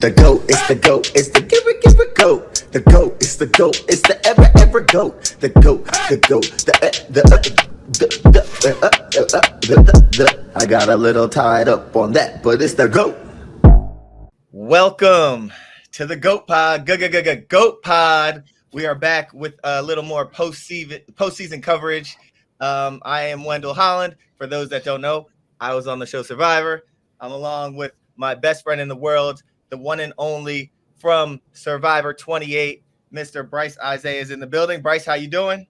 The GOAT, it's the GOAT, it's the give it GOAT. The GOAT, it's the GOAT, it's the ever GOAT. The GOAT, I got a little tied up on that, but it's the GOAT. Welcome to the GOAT Pod, GOAT Pod. We are back with a little more postseason coverage. I am Wendell Holland. For those that don't know, I was on the show Survivor. I'm along with my best friend in the world, the one and only from Survivor 28, Mr. Bryce Isaiah is in the building. Bryce, how you doing?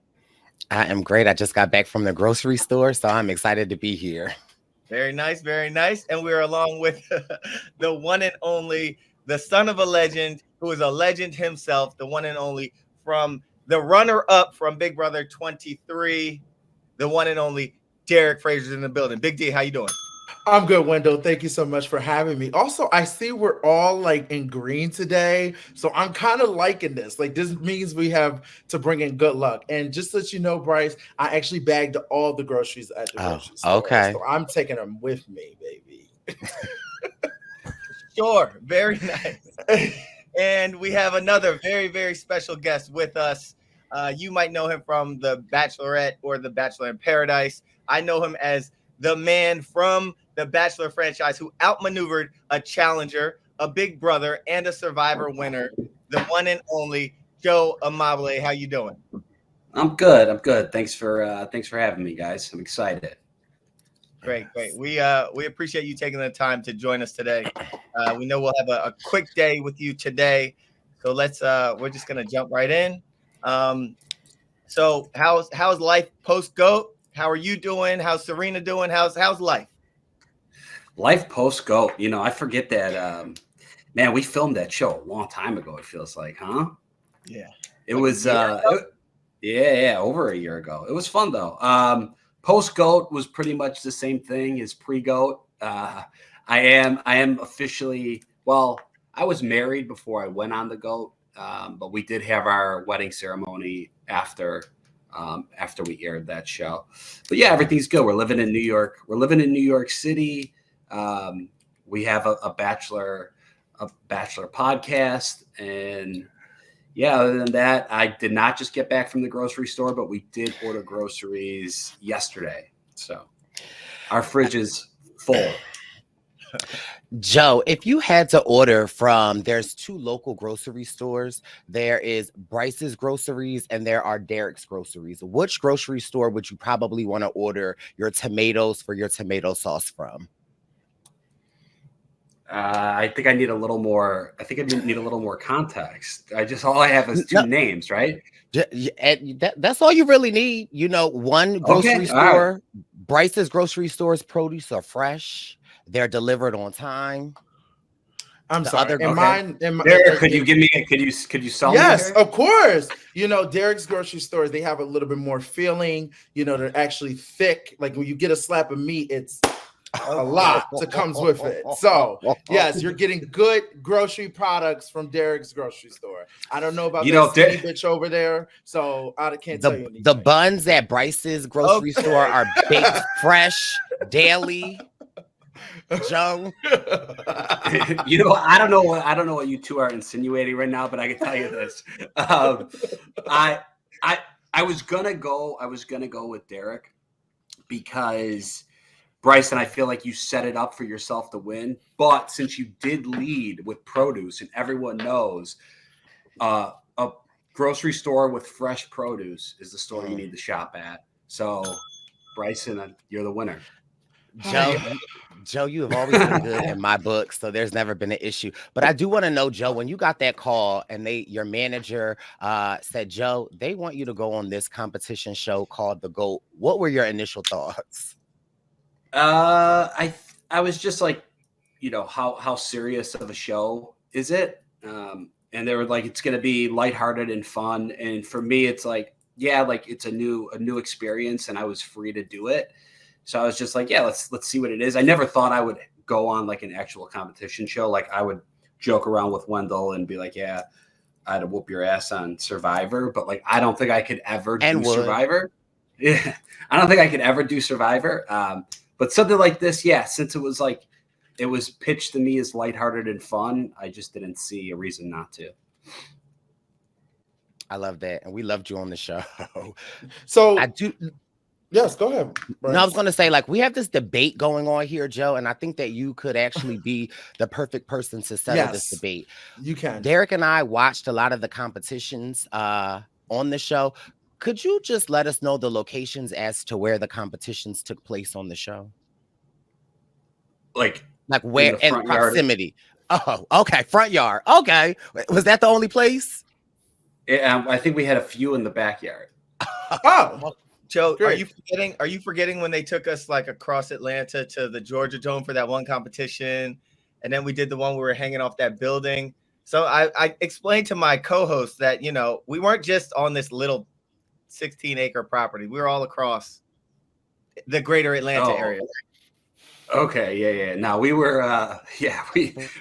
I am great. I just got back from the grocery store, so I'm excited to be here. Very nice, very nice. And we're along with the one and only, the son of a legend, who is a legend himself, the one and only from the runner-up from Big Brother 23, the one and only Derek Fraser's in the building. Big D, how you doing? I'm good, Wendell. Thank you so much for having me. Also, I see we're all like in green today, so I'm kind of liking this. Like, this means we have to bring in good luck. And just to let you know, Bryce, I actually bagged all the groceries at the grocery store. Okay. So I'm taking them with me, baby. Sure. Very nice. And we have another very, very special guest with us. You might know him from The Bachelorette or The Bachelor in Paradise. I know him as the man from the Bachelor franchise who outmaneuvered a challenger, a Big Brother, and a Survivor winner, the one and only Joe Amabile. How you doing? I'm good. Thanks for having me, guys. I'm excited. Great. We appreciate you taking the time to join us today. We know we'll have a quick day with you today, so we're just gonna jump right in. So how's life post GOAT? How are you doing? How's Serena doing? How's life? Life post GOAT. You know, I forget that. Man, we filmed that show a long time ago. It feels like, huh? Yeah. It was. Yeah, over a year ago. It was fun though. Post GOAT was pretty much the same thing as pre GOAT. I am officially. Well, I was married before I went on the GOAT, but we did have our wedding ceremony after we aired that show. But yeah, everything's good. We're living in New York. We're living in New York City. We have a bachelor podcast, and yeah, other than that, I did not just get back from the grocery store, but we did order groceries yesterday. So our fridge is full. Joe, if you had to order there's two local grocery stores. There is Bryce's Groceries and there are Derek's Groceries. Which grocery store would you probably want to order your tomatoes for your tomato sauce from? I think I need a little more. I think I need a little more context. All I have is two names, right? That's all you really need. You know, one grocery store, right. Bryce's Grocery Store's produce are fresh. They're delivered on time. I'm sorry. Derek, could you sell me? Yes, of course. You know, Derek's grocery stores, they have a little bit more feeling. You know, they're actually thick. Like when you get a slab of meat, it's a lot that comes with it. So yes, you're getting good grocery products from Derek's grocery store. I don't know about that bitch over there, so I can't tell you anything. The buns at Bryce's grocery store are baked fresh daily. Joe, you know, I don't know what you two are insinuating right now, but I can tell you this. I was gonna go with Derek because Bryce, and I feel like you set it up for yourself to win. But since you did lead with produce, and everyone knows a grocery store with fresh produce is the store you need to shop at. So, Bryson, you're the winner. Joe, you have always been good in my book, so there's never been an issue. But I do want to know, Joe, when you got that call and your manager said, Joe, they want you to go on this competition show called The GOAT. What were your initial thoughts? I was just like, you know, how serious of a show is it? And they were like, it's going to be lighthearted and fun. And for me, it's like, yeah, like it's a new experience, and I was free to do it. So I was just like, yeah, let's see what it is. I never thought I would go on like an actual competition show. Like I would joke around with Wendell and be like, yeah, I'd whoop your ass on Survivor, but like I don't think I could ever do Survivor. Yeah, I don't think I could ever do Survivor. But something like this, yeah, since it was like it was pitched to me as lighthearted and fun. I just didn't see a reason not to. I love that, and we loved you on the show. So I do. yes, go ahead. Bryce. No, I was going to say, like, we have this debate going on here, Joe, and I think that you could actually be the perfect person to settle this Yes. debate. You can. Derek and I watched a lot of the competitions on the show. Could you just let us know the locations as to where the competitions took place on the show? Like where in the in front yard. proximity? Oh, okay, front yard. Okay, was that the only place? I think we had a few in the backyard. Oh, Joe, great. Are you forgetting when they took us like across Atlanta to the Georgia Dome for that one competition, and then we did the one where we were hanging off that building? So I explained to my co-host that we weren't just on this little 16-acre property. We were all across the greater Atlanta area. Okay, yeah. No, we were.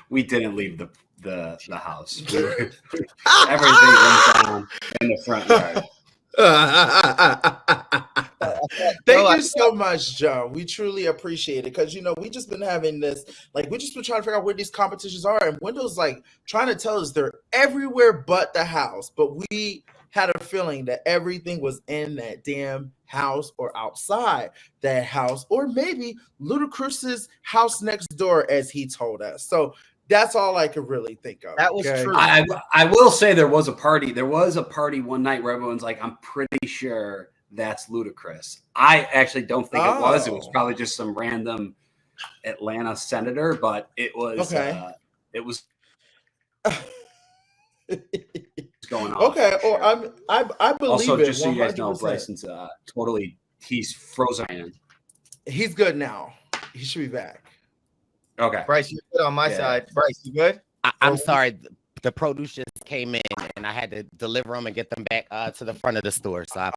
We didn't leave the house. Everything went down in the front yard. Thank you so much, Joe. We truly appreciate it because we just been having this, like, we just been trying to figure out where these competitions are, and Wendell's like trying to tell us they're everywhere but the house. But we had a feeling that everything was in that damn house or outside that house, or maybe Ludacris's house next door, as he told us. So that's all I could really think of. That was true. I will say there was a party. There was a party one night where everyone's like, I'm pretty sure that's Ludacris. I actually don't think it was. It was probably just some random Atlanta senator, but it was okay. It was going on. Okay, or I believe also, it. just so you guys know, 100%. Bryson's totally, he's frozen. He's good now. He should be back. Okay. Bryce, you're good on my side. Bryce, you good? I'm sorry. The produce just came in, and I had to deliver them and get them back to the front of the store. So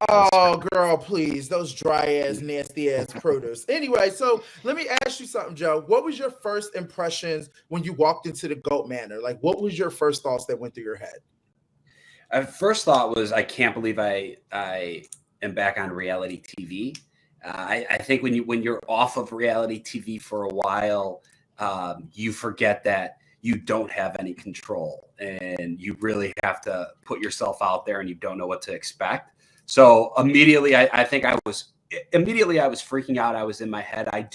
girl, please. Those dry ass, nasty ass produce. Anyway, so let me ask you something, Joe. What was your first impressions when you walked into the Goat Manor? Like, what was your first thoughts that went through your head? First thought was, I can't believe I am back on reality TV. I think when you're off of reality TV for a while, you forget that you don't have any control, and you really have to put yourself out there, and you don't know what to expect. So immediately, I think I was freaking out. I was in my head. I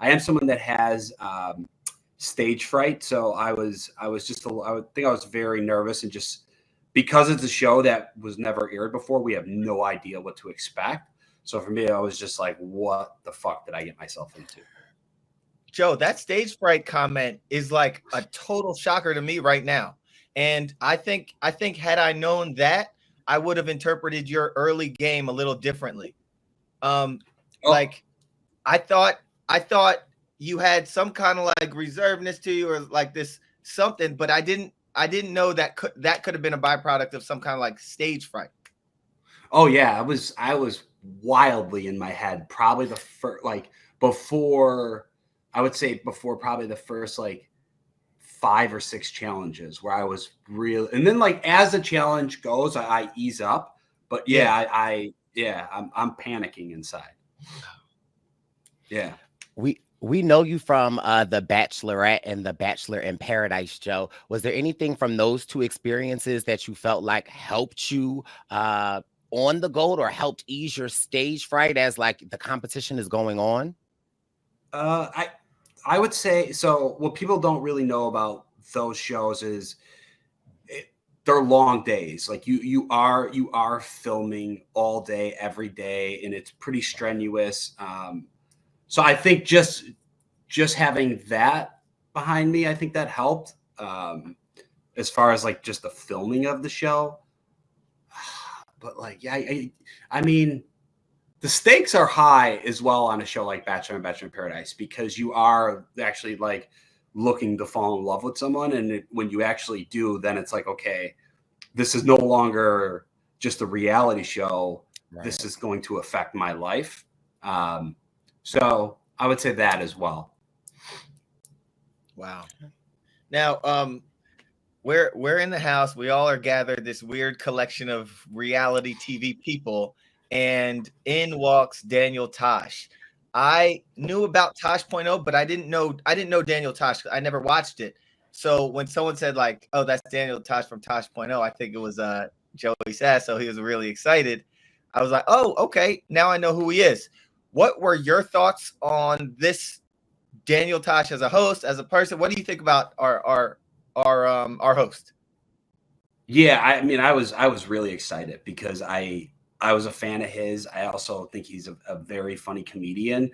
am someone that has stage fright, so I think I was very nervous, and just because it's a show that was never aired before, we have no idea what to expect. So for me, I was just like, what the fuck did I get myself into? Joe, that stage fright comment is like a total shocker to me right now. And I think had I known that, I would have interpreted your early game a little differently. Like I thought you had some kind of like reservedness to you, or like this something, but I didn't know that could have been a byproduct of some kind of like stage fright. Oh yeah, I was wildly in my head. Probably the first, like, before probably the first like 5 or 6 challenges where I was real, and then like as the challenge goes, I ease up. But I'm panicking inside. Yeah. We know you from The Bachelorette and The Bachelor in Paradise, Joe. Was there anything from those 2 experiences that you felt like helped you on the GOAT, or helped ease your stage fright as like the competition is going on? I would say so. What people don't really know about those shows is they're long days. Like you are filming all day, every day, and it's pretty strenuous. So I think just having that behind me, I think that helped. As far as like just the filming of the show, but like, I mean, the stakes are high as well on a show like Bachelor and Bachelor in Paradise, because you are actually like looking to fall in love with someone. And when you actually do, then it's like, okay, this is no longer just a reality show. Right. This is going to affect my life. So I would say that as well. Wow. Now, we're in the house. We all are gathered, this weird collection of reality TV people, and in walks Daniel Tosh. I knew about Tosh.0, but I didn't know Daniel Tosh. I never watched it. So when someone said like, "Oh, that's Daniel Tosh from Tosh.0," I think it was Joey Sass. So he was really excited. I was like, "Oh, okay. Now I know who he is." What were your thoughts on this Daniel Tosh as a host, as a person? What do you think about our host? Yeah, I mean, I was really excited because I was a fan of his. I also think he's a very funny comedian,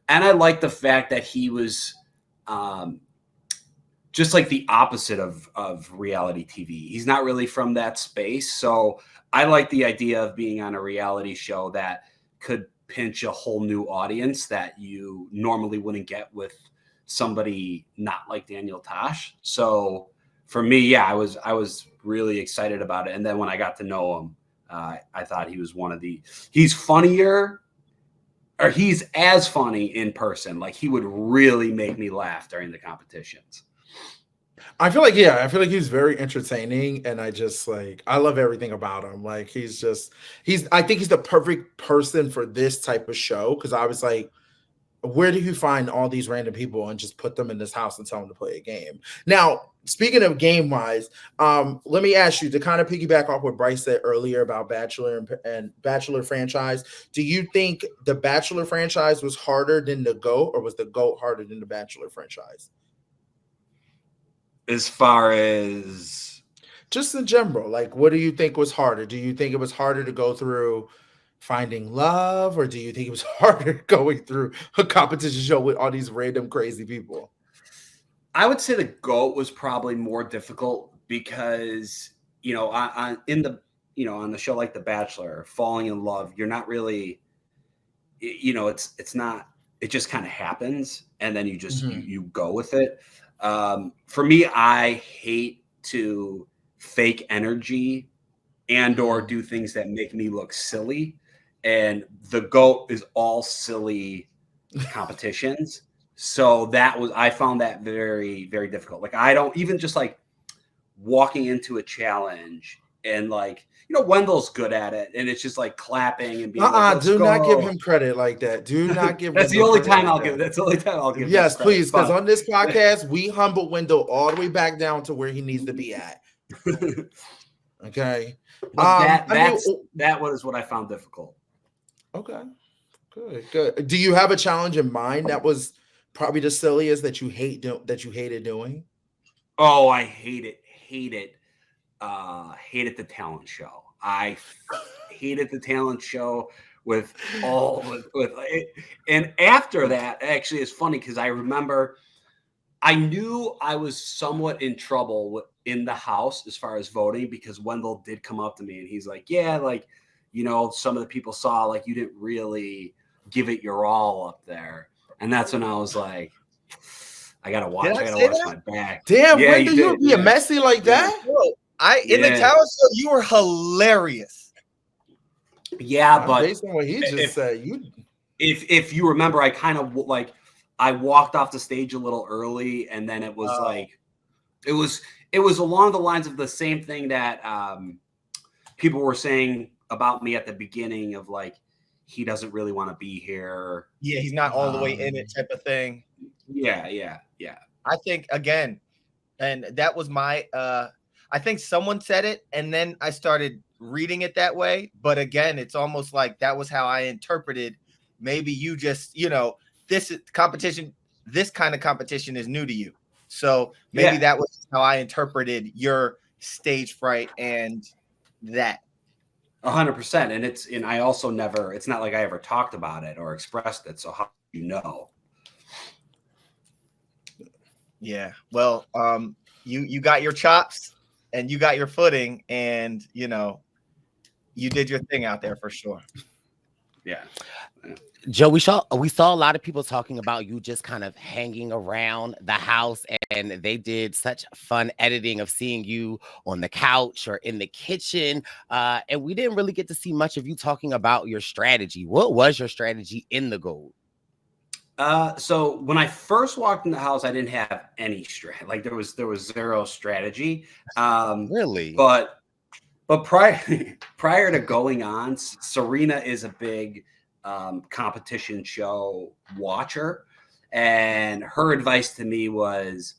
and I like the fact that he was um, just like the opposite of reality TV. He's not really from that space, so I like the idea of being on a reality show that could pinch a whole new audience that you normally wouldn't get with somebody not like Daniel Tosh. So for me, yeah, I was really excited about it. And then when I got to know him, I thought he was he's funnier, or he's as funny in person. Like he would really make me laugh during the competitions. I feel like, yeah, I feel like he's very entertaining, and I love everything about him. Like I think he's the perfect person for this type of show, because I was like, where do you find all these random people and just put them in this house and tell them to play a game? Now, speaking of game wise, let me ask you to kind of piggyback off what Bryce said earlier about Bachelor and Bachelor franchise. Do you think the Bachelor franchise was harder than the GOAT, or was the GOAT harder than the Bachelor franchise? As far as Just in general, like, what do you think was harder? Do you think it was harder to go through finding love, or do you think it was harder going through a competition show with all these random crazy people? I would say the GOAT was probably more difficult because, on the show like The Bachelor, falling in love, you're not really, it's not, it just kind of happens, and then you just you go with it. For me, I hate to fake energy and or do things that make me look silly, and the GOAT is all silly competitions. So I found that very, very difficult. Like I don't even just like walking into a challenge and like, Wendell's good at it, and it's just like clapping and being like, let's Do go. not give him credit like that. Do not give That's the Wendell only credit time like I'll give. that. That's the only time I'll give. Yes, credit. please, because on this podcast, we humble Wendell all the way back down to where he needs to be at. Okay. That was what I found difficult. Okay. Good. Do you have a challenge in mind that was probably the silliest that you hated doing? Oh, I hated the talent show. I hated the talent show with it. And after that, actually, it's funny because I remember I knew I was somewhat in trouble in the house as far as voting, because Wendell did come up to me and he's like, yeah, like, some of the people saw like you didn't really give it your all up there. And that's when I was like, I gotta watch my back. Damn, yeah, Wendell, you being messy like that? In the talent show, you were hilarious. Yeah, but based on what he just said, if you remember, I kind of like I walked off the stage a little early, and then it was like it was along the lines of the same thing that people were saying about me at the beginning of like, he doesn't really want to be here. Yeah, he's not all the way in it type of thing. Yeah. I think again, and that was my I think someone said it, and then I started reading it that way. But again, it's almost like that was how I interpreted. Maybe you just, this kind of competition is new to you. So maybe that was how I interpreted your stage fright and that. 100%. And I also it's not like I ever talked about it or expressed it. So how do you know? Yeah. Well, you got your chops and you got your footing, and you did your thing out there for sure. Yeah. Joe, we saw a lot of people talking about you just kind of hanging around the house, and they did such fun editing of seeing you on the couch or in the kitchen. And we didn't really get to see much of you talking about your strategy. What was your strategy in the GOAT? So when I first walked in the house, I didn't have any strategy. Like there was zero strategy. Really? But prior to going on, Serena is a big competition show watcher. And her advice to me was,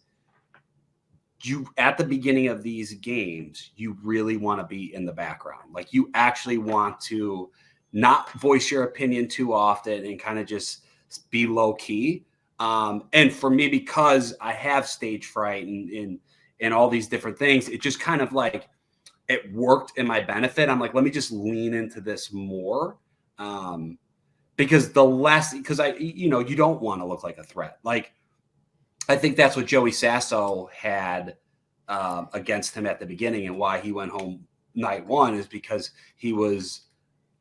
you at the beginning of these games, you really want to be in the background. Like, you actually want to not voice your opinion too often and kind of just be low key. And for me, because I have stage fright and all these different things, it just kind of like, it worked in my benefit. I'm like, let me just lean into this more. Because you don't want to look like a threat. Like, I think that's what Joey Sasso had against him at the beginning, and why he went home night one is because he was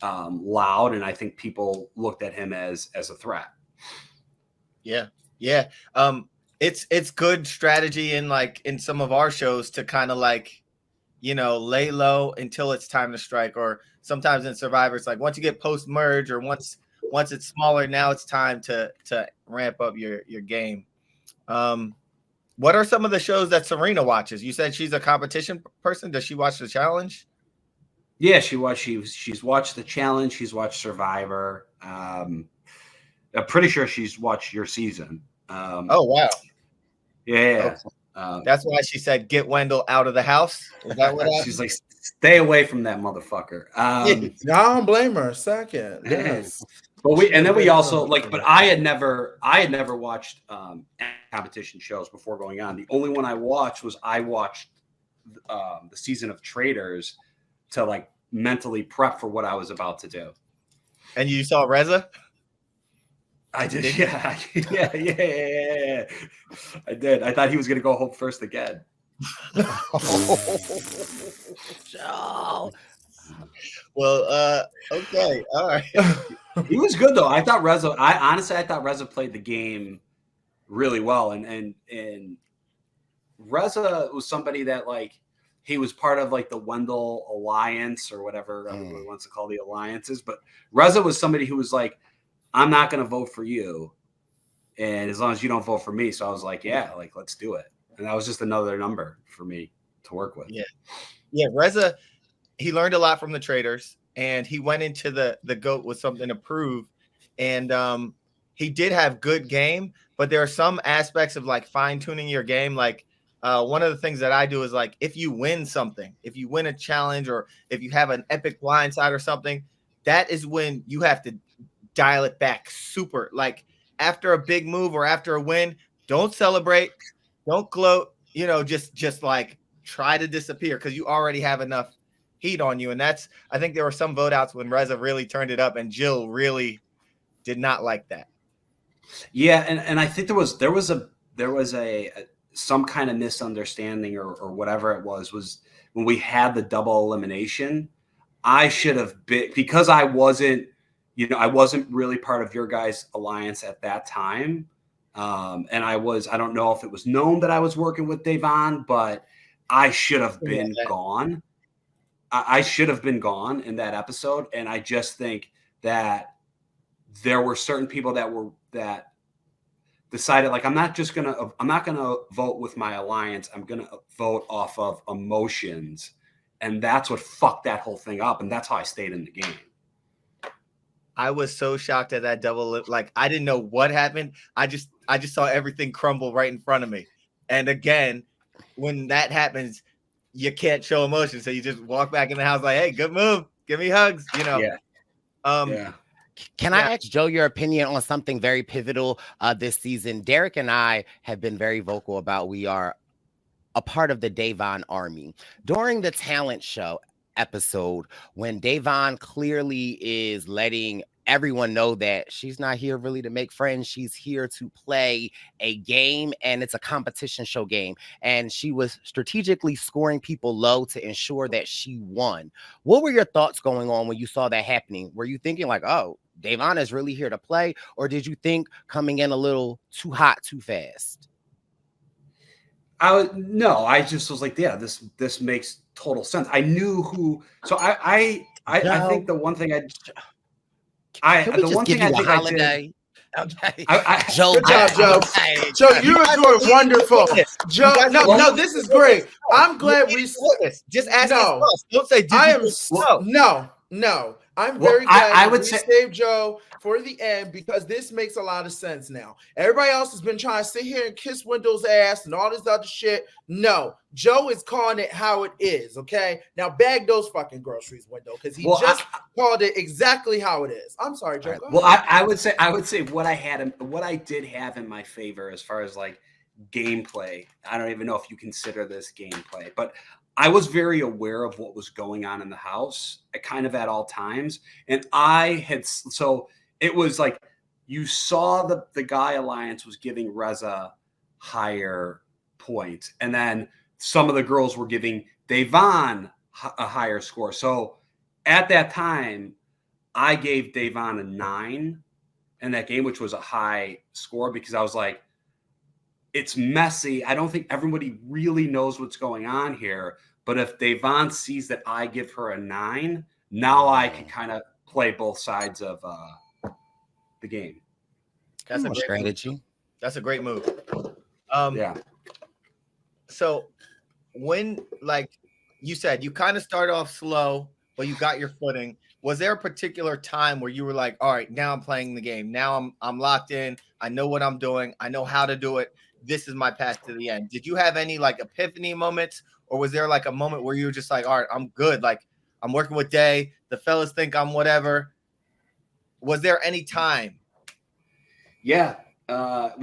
loud, and I think people looked at him as a threat. Yeah. It's good strategy in some of our shows to kind of like, lay low until it's time to strike. Or sometimes in Survivor, it's like once you get post merge, or once it's smaller, now it's time to ramp up your game. What are some of the shows that Serena watches? You said she's a competition person. Does she watch The Challenge? Yeah, she's watched The Challenge. She's watched Survivor. I'm pretty sure she's watched your season. Oh, wow. Yeah. Okay. That's why she said, get Wendell out of the house. Is that what she's like, stay away from that motherfucker. I don't blame her. Second. Yes. But we also but I had never watched competition shows before going on. The only one I watched the season of Traders to like mentally prep for what I was about to do. And you saw Reza? I did. Yeah. I did. I thought he was going to go home first again. Well, okay. All right. He was good though. I thought Reza played the game really well. And Reza was somebody that like, he was part of like the Wendell Alliance or whatever everybody wants to call the alliances. But Reza was somebody who was like, I'm not going to vote for you, and as long as you don't vote for me. So I was like, yeah, like, let's do it. And that was just another number for me to work with. Yeah. Reza, he learned a lot from the Traders, and he went into the GOAT with something to prove. And he did have good game, but there are some aspects of like fine tuning your game. Like one of the things that I do is like, if you win something, if you win a challenge, or if you have an epic blindside or something, that is when you have to dial it back super. Like after a big move or after a win, don't celebrate, don't gloat, just like try to disappear, because you already have enough heat on you. And I think there were some vote outs when Reza really turned it up, and Jill really did not like that. Yeah, and I think there was a some kind of misunderstanding or whatever it was when we had the double elimination. I should have been, because I wasn't really part of your guys' alliance at that time. And I don't know if it was known that I was working with Devon, but I should have been gone. I should have been gone in that episode. And I just think that there were certain people that decided, like, I'm not going to vote with my alliance. I'm going to vote off of emotions. And that's what fucked that whole thing up. And that's how I stayed in the game. I was so shocked at that double. Like, I didn't know what happened. I just saw everything crumble right in front of me. And again, when that happens, you can't show emotion. So you just walk back in the house like, hey, good move. Give me hugs, Yeah. Can I ask Joe your opinion on something very pivotal this season? Derek and I have been very vocal about we are a part of the Devon Army. During the talent show episode, when Devon clearly is letting everyone know that she's not here really to make friends, she's here to play a game, and it's a competition show game, and she was strategically scoring people low to ensure that she won. What were your thoughts going on when you saw that happening? Were you thinking like, oh, Devon is really here to play, or did you think coming in a little too hot too fast? I just was like, yeah, this makes total sense. I knew who. So I think the one thing I did. Okay. Joe, good job, Joe. Joe, you're doing wonderful. Joe, no, this is great. I'm glad we just ask. No, don't say. I am No, I'm Well, very glad I would we say- saved Joe for the end because this makes a lot of sense now. Everybody else has been trying to sit here and kiss Wendell's ass and all this other shit. No, Joe is calling it how it is. Okay, now bag those fucking groceries, Wendell, because he called it exactly how it is. I'm sorry, Joe. Right. Go Well, ahead. I would say what I did have in my favor as far as like gameplay. I don't even know if you consider this gameplay, but I was very aware of what was going on in the house at all times. And so it was like you saw the Guy Alliance was giving Reza higher points. And then some of the girls were giving Devon a higher score. So at that time, I gave Devon a 9 in that game, which was a high score because I was like, it's messy. I don't think everybody really knows what's going on here. But if Devon sees that I give her a 9, now I can kind of play both sides of the game. That's a More great strategy. move. That's a great move. Yeah. So when, like you said, you kind of start off slow, but you got your footing. Was there a particular time where you were like, all right, now I'm playing the game. Now I'm locked in. I know what I'm doing. I know how to do it. This is my path to the end. Did you have any like epiphany moments, or was there like a moment where you were just like, all right, I'm good. Like I'm working with Day. The fellas think I'm whatever. Was there any time? Yeah. So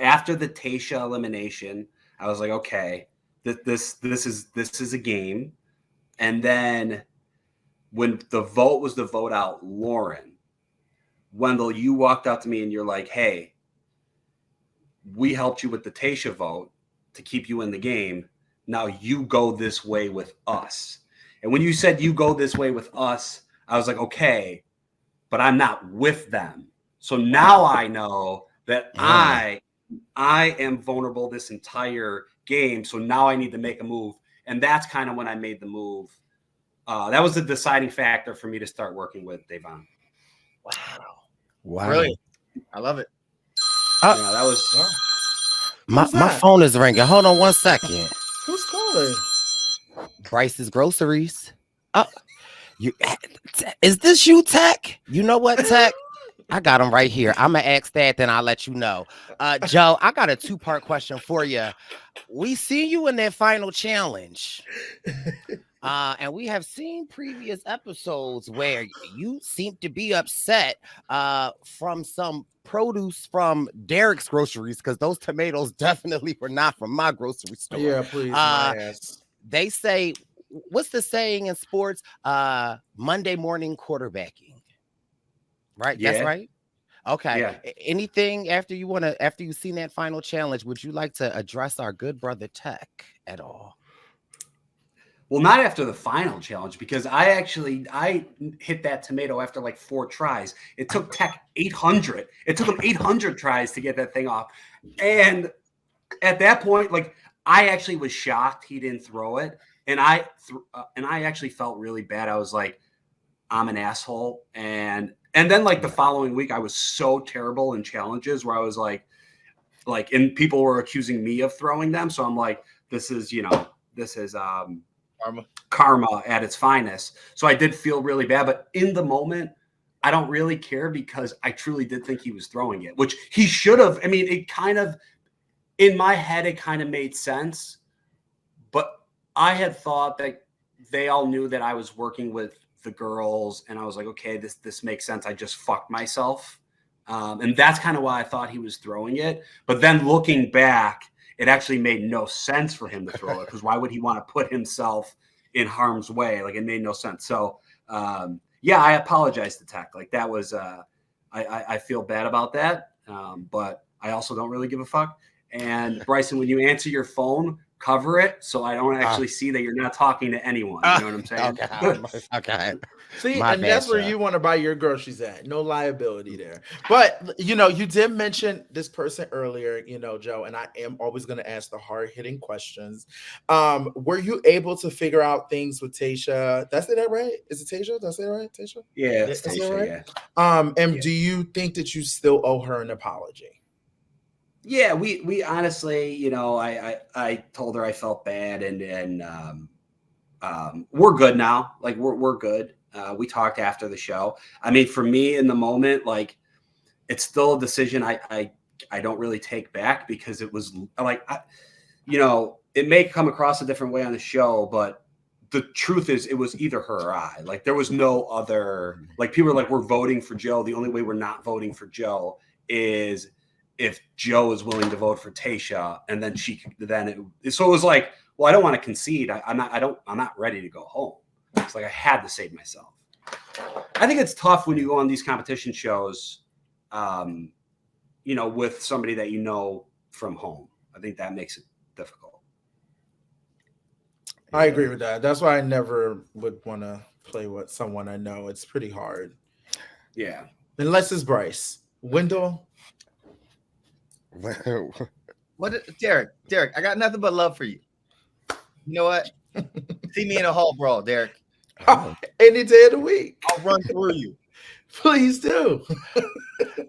after the Tasha elimination, I was like, okay, this is a game. And then when the vote was to vote out Lauren, Wendell, you walked up to me and you're like, hey, we helped you with the Tasha vote to keep you in the game. Now you go this way with us. And when you said you go this way with us, I was like, okay, but I'm not with them. So now I know that I am vulnerable this entire game. So now I need to make a move. And that's kind of when I made the move. That was the deciding factor for me to start working with Devon. Wow. Brilliant. I love it. Yeah, that was My phone is ringing. Hold on 1 second. Who's calling? Bryce's Groceries. Is this you, Tech? You know what, Tech? I got him right here. I'm gonna ask that, then I'll let you know. Joe, I got a 2-part question for you. We see you in that final challenge. And we have seen previous episodes where you seem to be upset from some produce from Derek's groceries, because those tomatoes definitely were not from my grocery store. Yeah, please, my ass. They say, what's the saying in sports? Monday morning quarterbacking. Right? Yeah. That's right. Okay. Yeah. Anything after you've seen that final challenge, would you like to address our good brother Tech at all? Well, not after the final challenge, because I hit that tomato after like 4 tries. It took Tech 800. It took him 800 tries to get that thing off. And at that point, like I actually was shocked he didn't throw it. And I actually felt really bad. I was like, I'm an asshole. And then like the following week, I was so terrible in challenges where I was like, and people were accusing me of throwing them. So I'm like, this is karma at its finest. So I did feel really bad, but in the moment, I don't really care because I truly did think he was throwing it, which he should have. I mean, it kind of, in my head, it kind of made sense, but I had thought that they all knew that I was working with the girls, and I was like, okay, this makes sense. I just fucked myself. And that's kind of why I thought he was throwing it. But then looking back, it actually made no sense for him to throw it, because why would he want to put himself in harm's way? Like, it made no sense. So, yeah, I apologize to Tech. Like, that was, I feel bad about that. But I also don't really give a fuck. And Bryson, when you answer your phone, cover it so I don't actually see that you're not talking to anyone. You know what I'm saying? Okay. See, My and bad, that's where Joe. you want to buy your groceries at. No liability there. But, you did mention this person earlier, Joe, and I am always going to ask the hard-hitting questions. Were you able to figure out things with Tasha? Did I say that right? Is it Tasha? Did I say it right, Tasha? Yeah, it's Is that Tasha, right? yeah. And do you think that you still owe her an apology? Yeah, we honestly, I told her I felt bad, and we're good now. Like we're good. We talked after the show. I mean, for me in the moment, like it's still a decision I don't really take back because it was like, it may come across a different way on the show, but the truth is it was either her or I. Like there was no other, like people are like, we're voting for Joe. The only way we're not voting for Joe is if Joe is willing to vote for Tasha, and then so it was like, well, I don't want to concede. I'm not ready to go home. It's like I had to save myself. I think it's tough when you go on these competition shows, with somebody that you know from home. I think that makes it difficult. I agree with that. That's why I never would want to play with someone I know. It's pretty hard. Yeah. Unless it's Bryce. Wendell? Derek, I got nothing but love for you. You know what? See me in a hall brawl, Derek. Any day of the week. I'll run through you. Please do.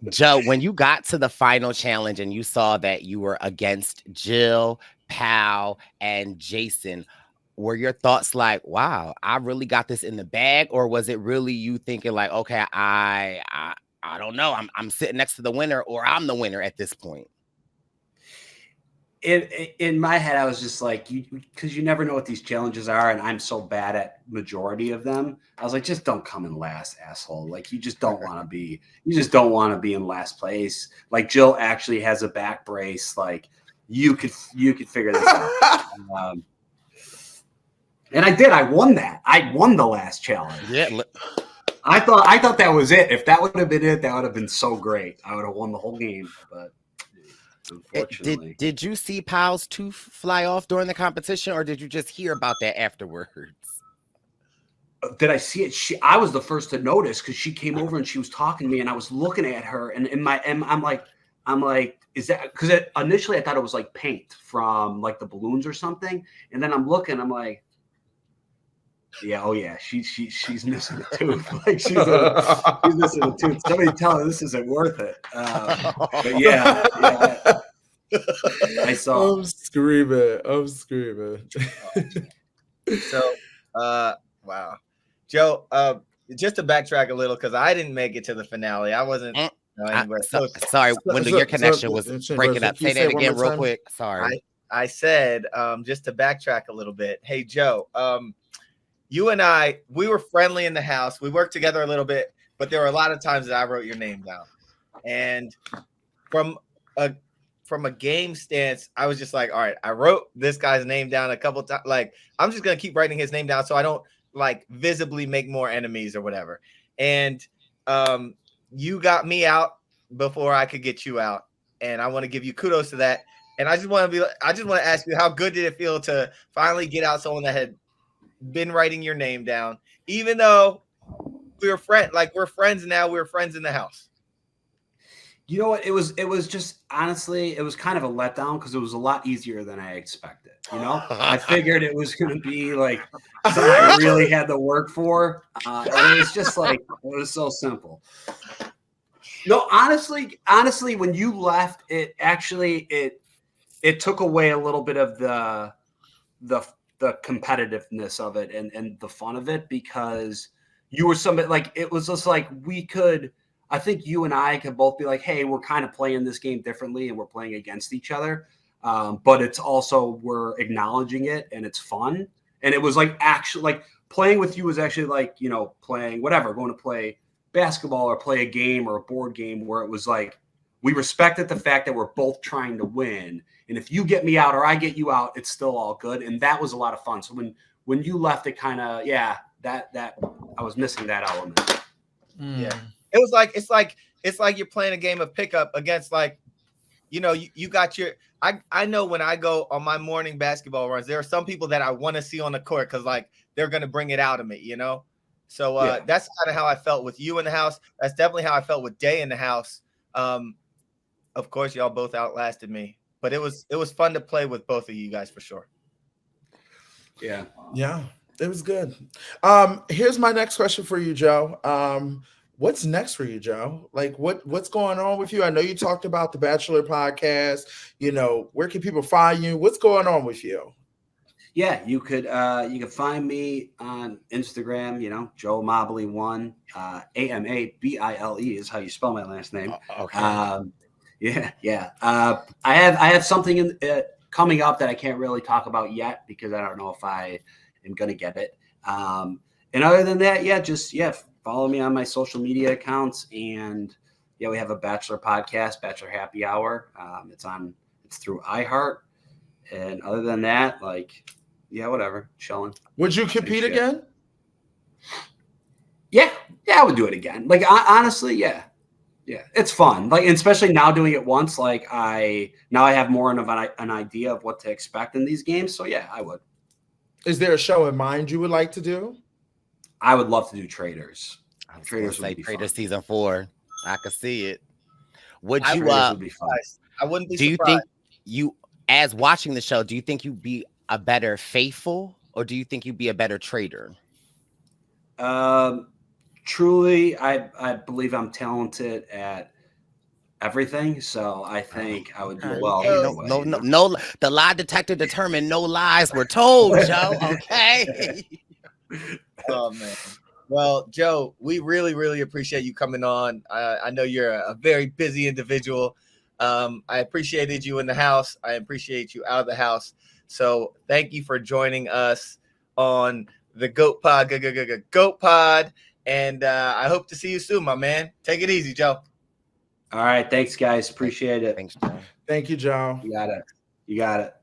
Joe, when you got to the final challenge and you saw that you were against Jill, Pal, and Jason, were your thoughts like, wow, I really got this in the bag? Or was it really you thinking like, okay, I don't know. I'm sitting next to the winner, or I'm the winner at this point? In my head, I was just like, because you never know what these challenges are, and I'm so bad at majority of them. I was like, just don't come in last, asshole. Like you just don't want to be in last place. Like Jill actually has a back brace. Like you could figure this out. And I did. I won that. I won the last challenge. Yeah. I thought that was it. If that would have been it, that would have been so great. I would have won the whole game, but. Unfortunately. Did you see Pal's tooth fly off during the competition, or did you just hear about that afterwards? Did I see it? I was the first to notice because she came over and she was talking to me, and I was looking at her, and I'm like, is that because initially I thought it was like paint from like the balloons or something, and then I'm looking, I'm like, yeah, oh yeah, she's missing a tooth. Like she's missing a tooth. Somebody tell her this isn't worth it. But yeah. I saw. I'm screaming. So, wow, Joe. Just to backtrack a little, because I didn't make it to the finale. I wasn't. Sorry, Wendell, your connection was breaking up. Say that again real quick. Sorry. I said just to backtrack a little bit. Hey, Joe. You and we were friendly in the house. We worked together a little bit, but there were a lot of times that I wrote your name down. And from a game stance, I was just like, all right, I wrote this guy's name down a couple times. Like, I'm just going to keep writing his name down so I don't like visibly make more enemies or whatever. And you got me out before I could get you out. And I want to give you kudos to that. And I just want to ask you, how good did it feel to finally get out someone that had been writing your name down, even though we're friends now. We're friends in the house. You know what? It was just honestly, it was kind of a letdown because it was a lot easier than I expected. You know, I figured it was going to be like something I really had to work for, and it was just like it was so simple. No, honestly, when you left, it took away a little bit of the competitiveness of it and the fun of it, because you were somebody like, it was just like I think you and I could both be like, hey, we're kind of playing this game differently and we're playing against each other. But it's also, we're acknowledging it and it's fun. And it was like, actually like playing with you was actually like, playing whatever, going to play basketball or play a game or a board game where it was like, we respected the fact that we're both trying to win. And if you get me out or I get you out, it's still all good. And that was a lot of fun. So when you left, it kind of, that I was missing that element. Yeah. It was like, it's like you're playing a game of pickup against like, you got your, I know when I go on my morning basketball runs, there are some people that I want to see on the court because like they're going to bring it out of me, So that's kind of how I felt with you in the house. That's definitely how I felt with Day in the house. Of course, y'all both outlasted me, but it was fun to play with both of you guys for sure. Yeah, it was good. Here's my next question for you, Joe. What's next for you, Joe? Like what's going on with you? I know you talked about the Bachelor podcast. Where can people find you? What's going on with you? Yeah, you could find me on Instagram, Joe Amabile 1, Amabile is how you spell my last name. Okay. Yeah. I have something coming up that I can't really talk about yet because I don't know if I am going to get it. And other than that, just follow me on my social media accounts, and we have a Bachelor podcast, Bachelor Happy Hour. It's through iHeart, and other than that, whatever, chilling. Would you compete again? Yeah, I would do it again. Honestly, yeah, it's fun. Especially now doing it once, I have more of an idea of what to expect in these games. So yeah, I would. Is there a show in mind you would like to do? I would love to do Traders. I was Traders gonna would say be Traders fun. season 4. I could see it. Would you Traders would be fun. I wouldn't be do you surprised. think you, as watching the show, do you think you'd be a better faithful, or do you think you'd be a better trader? Truly, I believe I'm talented at everything, so I think I would do well. Hey, no, the lie detector determined no lies were told, Joe. Okay. Oh man. Well, Joe, we really, really appreciate you coming on. I know you're a very busy individual. I appreciated you in the house. I appreciate you out of the house. So thank you for joining us on the Goat Pod, Goat Pod. And I hope to see you soon, my man. Take it easy, Joe. All right. Thanks, guys. Appreciate it. Thanks, Joe. Thank you, Joe. You got it.